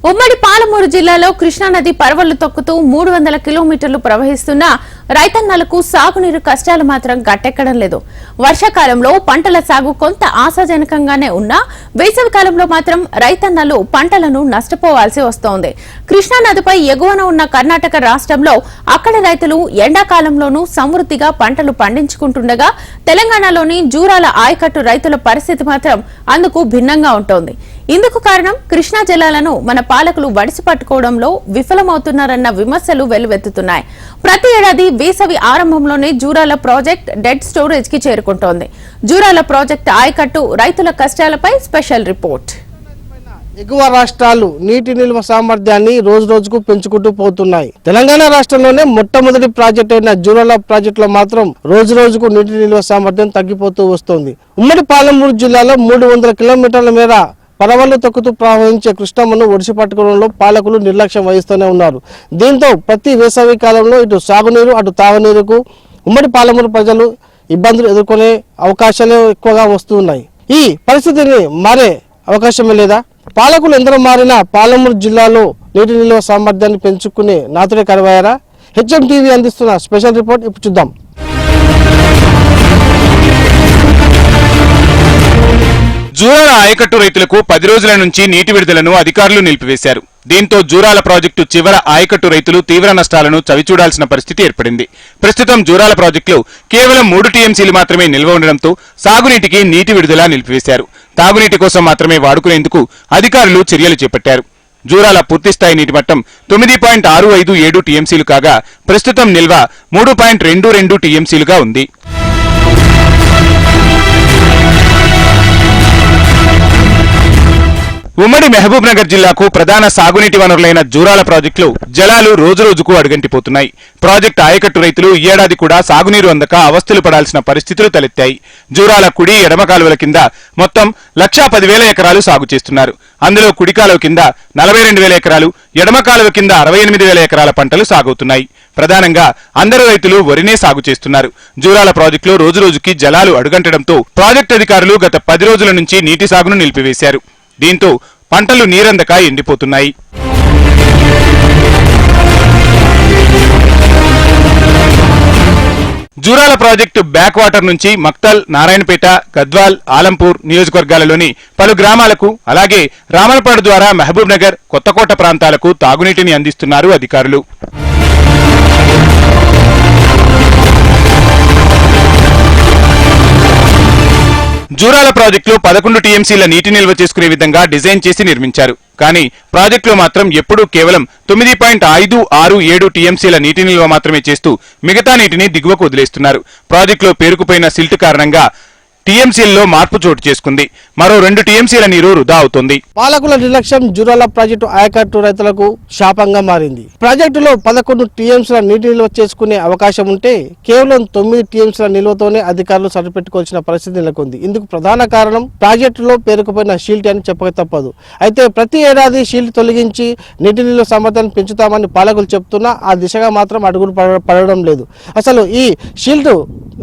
ఉమ్మడి పాలమూరు జిల్లాలో కృష్ణానది పరవళ్లు తొక్కుతూ 300 కిలోమీటర్లు ప్రవహిస్తున్న రైతన్నలకు సాగునీరు కష్టాలు మాత్రం గట్టెక్కడం లేదు. వర్షాకాలంలో పంటల సాగు కొంత ఆశాజనకంగానే ఉన్నా వేసవికాలంలో మాత్రం రైతన్నలు పంటలను నష్టపోవాల్సి వస్తోంది. కృష్ణానదిపై ఎగువన ఉన్న కర్ణాటక రాష్ట్రంలో అక్కడి రైతులు ఎండాకాలంలోనూ సమృద్ధిగా పంటలు పండించుకుంటుండగా తెలంగాణలోని జూరాల ఆయకట్టు రైతుల పరిస్థితి మాత్రం అందుకు భిన్నంగా ఉంటోంది. ఇందుకు కారణం కృష్ణా జలాలను మన పాలకులు వడిసి పట్టుకోవడంలో విఫలమవుతున్నారన్న విమర్శలు వెల్లువెత్తుతున్నాయి. ప్రతి ఏడాది వేసవి ఆరంభంలోనే జూరాల ప్రాజెక్ట్ డెడ్ స్టోరేజ్ కి చేరుకుంటోంది. జూరాల ప్రాజెక్ట్ ఆయకట్టు రైతుల కష్టాలపై స్పెషల్ రిపోర్ట్. ఎగువ రాష్ట్రాలు నీటి నిల్వ సామర్థ్యాన్ని రోజు రోజుకు పెంచుకుంటూ పోతున్నాయి. తెలంగాణ రాష్ట్రంలోనే మొట్టమొదటి ప్రాజెక్ట్ అయిన జూరాల ప్రాజెక్టులో మాత్రం రోజు రోజుకు నీటి నిల్వ సామర్థ్యం తగ్గిపోతూ వస్తోంది. ఉమ్మడి పాలమూరు జిల్లాలో 300 కిలోమీటర్ల మేర పరవళ్లు తొక్కుతూ ప్రవహించే కృష్ణమ్మను ఒడిసి పట్టుకోవడంలో పాలకులు నిర్లక్ష్యం వహిస్తూనే ఉన్నారు. దీంతో ప్రతి వేసవి కాలంలో ఇటు సాగునీరు అటు తాగునీరుకు ఉమ్మడి పాలమూరు ప్రజలు ఇబ్బందులు ఎదుర్కొనే అవకాశాలు ఎక్కువగా వస్తున్నాయి. ఈ పరిస్థితిని మారే అవకాశమే లేదా? పాలకులు ఎందరో మారినా పాలమూరు జిల్లాలో నీటి నిల్వ సామర్థ్యాన్ని పెంచుకునే నాతుడే కరువయ్యారా? హెచ్ఎం టీవీ అందిస్తున్న స్పెషల్ రిపోర్ట్ ఇప్పుడు చూద్దాం. జూరాల ఆయకట్టు రైతులకు 10 రోజుల నుంచి నీటి విడుదలను అధికారులు నిలిపివేశారు. దీంతో జూరాల ప్రాజెక్టు చివర ఆయకట్టు రైతులు తీవ్ర నష్టాలను చవిచూడాల్సిన పరిస్థితి ఏర్పడింది. ప్రస్తుతం జూరాల ప్రాజెక్టులో కేవలం 3 టీఎంసీలు మాత్రమే నిల్వ ఉండడంతో సాగునీటికి నీటి విడుదల నిలిపివేశారు. తాగునీటి కోసం మాత్రమే వాడుకునేందుకు అధికారులు చర్యలు చేపట్టారు. జూరాల పూర్తిస్థాయి నీటి మట్టం 9.657 టీఎంసీలు కాగా ప్రస్తుతం నిల్వ 3.22 టీఎంసీలుగా ఉంది. ఉమ్మడి మహబూబ్ నగర్ జిల్లాకు ప్రధాన సాగునీటి వనరులైన జూరాల ప్రాజెక్టులో జలాలు రోజురోజుకు అడుగంటిపోతున్నాయి. ప్రాజెక్టు ఆయకట్టు రైతులు ఈ ఏడాది కూడా సాగునీరు అందక అవస్థలు పడాల్సిన పరిస్థితులు తలెత్తాయి. జూరాల కుడి ఎడమ కాలువల కింద మొత్తం 1,10,000 ఎకరాలు సాగు చేస్తున్నారు. అందులో కుడి కాలువ కింద 42,000 ఎకరాలు, ఎడమ కాలువ కింద 68,000 ఎకరాల పంటలు సాగుతున్నాయి. ప్రధానంగా అందరు రైతులు వరినే సాగు చేస్తున్నారు. జూరాల ప్రాజెక్టులో రోజురోజుకి జలాలు అడుగంటడంతో ప్రాజెక్టు అధికారులు గత 10 రోజుల నుంచి నీటి సాగును నిలిపివేశారు. దీంతో పంటలు నీరందక ఎండిపోతున్నాయి. జూరాల ప్రాజెక్టు బ్యాక్ వాటర్ నుంచి మక్తల్, నారాయణపేట, గద్వాల్, ఆలంపూర్ నియోజకవర్గాలలోని పలు గ్రామాలకు అలాగే రామలపాడు ద్వారా మహబూబ్ నగర్, కొత్తకోట ప్రాంతాలకు తాగునీటిని అందిస్తున్నారు అధికారులు. జూరాల ప్రాజెక్టులో 11 టీఎంసీల నీటి నిల్వ చేసుకునే విధంగా డిజైన్ చేసి నిర్మించారు. కానీ ప్రాజెక్టులో మాత్రం ఎప్పుడూ కేవలం 9.567 టీఎంసీల నీటి నిల్వ మాత్రమే చేస్తూ మిగతా నీటిని దిగువకు వదిలేస్తున్నారు. ప్రాజెక్టులో పేరుకుపోయిన సిల్ట్ కారణంగా టీఎంసీల్లో మార్పు చోటు చేసుకుంది. మరో 2 టీఎంసీల నీరు వృధా అవుతుంది. పాలకుల నిర్లక్ష్యం జూరాల ప్రాజెక్టు ఆయకట్టు రైతులకు శాపంగా మారింది. ప్రాజెక్టులో 11 టీఎంసీల నీటి నిల్వ చేసుకునే అవకాశం ఉంటే కేవలం 9 టీఎంసీల నిల్వతోనే అధికారులు సరిపెట్టుకోవాల్సిన పరిస్థితి నెలకొంది. ఇందుకు ప్రధాన కారణం ప్రాజెక్టులో పేరుకుపోయిన షీల్ట్ అని చెప్పక తప్పదు. అయితే ప్రతి ఏడాది షీల్ట్ తొలగించి నీటి నిల్వ సామర్థ్యాన్ని పెంచుతామని పాలకులు చెప్తున్నా ఆ దిశగా మాత్రం అడుగులు పడడం లేదు. అసలు ఈ షీల్ట్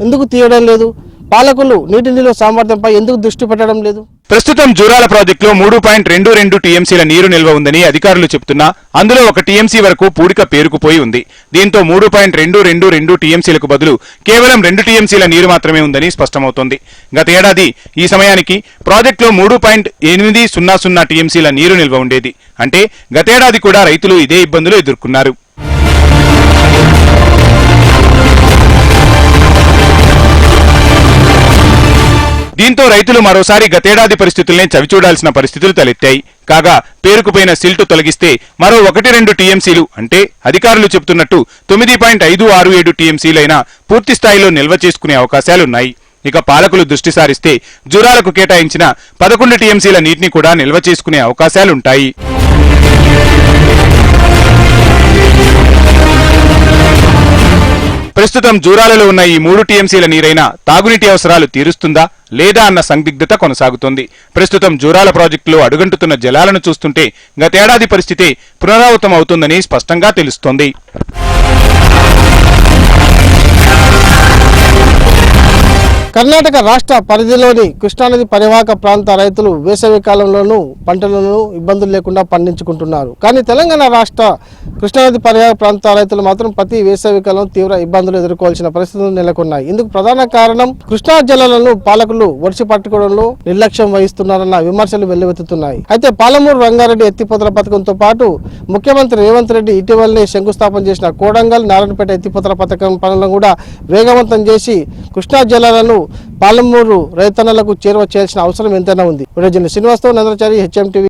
ఎందుకు తీయడం లేదు? పాలకులు నీటి నిల్వ సామర్థ్యంపై ఎందుకు దృష్టి పెట్టడం లేదు? ప్రస్తుతం జూరాల ప్రాజెక్టులో 3.22 టీఎంసీల నీరు నిల్వ ఉందని అధికారులు చెబుతున్నా అందులో 1 టీఎంసీ వరకు పూడిక పేరుకుపోయి ఉంది. దీంతో 3.222 టీఎంసీలకు బదులు కేవలం 2 టీఎంసీల నీరు మాత్రమే ఉందని స్పష్టమవుతోంది. గత ఏడాది ఈ సమయానికి ప్రాజెక్టులో 3.800 టీఎంసీల నీరు నిల్వ ఉండేది. అంటే గతేడాది కూడా రైతులు ఇదే ఇబ్బందులు ఎదుర్కొన్నారు. దీంతో రైతులు మరోసారి గతేడాది పరిస్థితుల్నే చవిచూడాల్సిన పరిస్థితులు తలెత్తాయి. కాగా పేరుకుపోయిన సిల్టు తొలగిస్తే మరో 1-2 టీఎంసీలు అంటే అధికారులు చెబుతున్నట్టు 9.567 టీఎంసీలైనా పూర్తి స్థాయిలో నిల్వ చేసుకునే అవకాశాలున్నాయి. ఇక పాలకులు దృష్టి సారిస్తే జూరాలకు కేటాయించిన 11 టీఎంసీల నీటిని కూడా నిల్వ చేసుకునే అవకాశాలుంటాయి. ప్రస్తుతం జూరాలలో ఉన్న ఈ 3 టీఎంసీల నీరైనా తాగునీటి అవసరాలు తీరుస్తుందా లేదా అన్న సందిగ్ధత కొనసాగుతోంది. ప్రస్తుతం జూరాల ప్రాజెక్టులో అడుగంటుతున్న జలాలను చూస్తుంటే గతేడాది పరిస్థితి పునరావృతం అవుతుందని స్పష్టంగా తెలుస్తోంది. కర్ణాటక రాష్ట్ర పరిధిలోని కృష్ణానది పరివాహక ప్రాంత రైతులు వేసవి కాలంలోనూ పంటలను ఇబ్బందులు లేకుండా పండించుకుంటున్నారు. కానీ తెలంగాణ రాష్ట్ర కృష్ణానది పరివాహక ప్రాంత రైతులు మాత్రం ప్రతి వేసవి కాలం తీవ్ర ఇబ్బందులు ఎదుర్కోవాల్సిన పరిస్థితులు నెలకొన్నాయి. ఇందుకు ప్రధాన కారణం కృష్ణా జలాలను పాలకులు ఒడిసి పట్టుకోవడంలో నిర్లక్ష్యం వహిస్తున్నారన్న విమర్శలు వెల్లువెత్తుతున్నాయి. అయితే పాలమూరు రంగారెడ్డి ఎత్తిపోతల పథకంతో పాటు ముఖ్యమంత్రి రేవంత్ రెడ్డి ఇటీవలనే శంకుస్థాపన చేసిన కోడంగల్ నారాయణపేట ఎత్తిపోతల పథకం పనులను కూడా వేగవంతం చేసి కృష్ణా జలాలను పాలమూరు రైతన్నలకు చేరువ చేయాల్సిన అవసరం ఎంతైనా ఉంది. Srinivasarao, నందచారి, HM TV.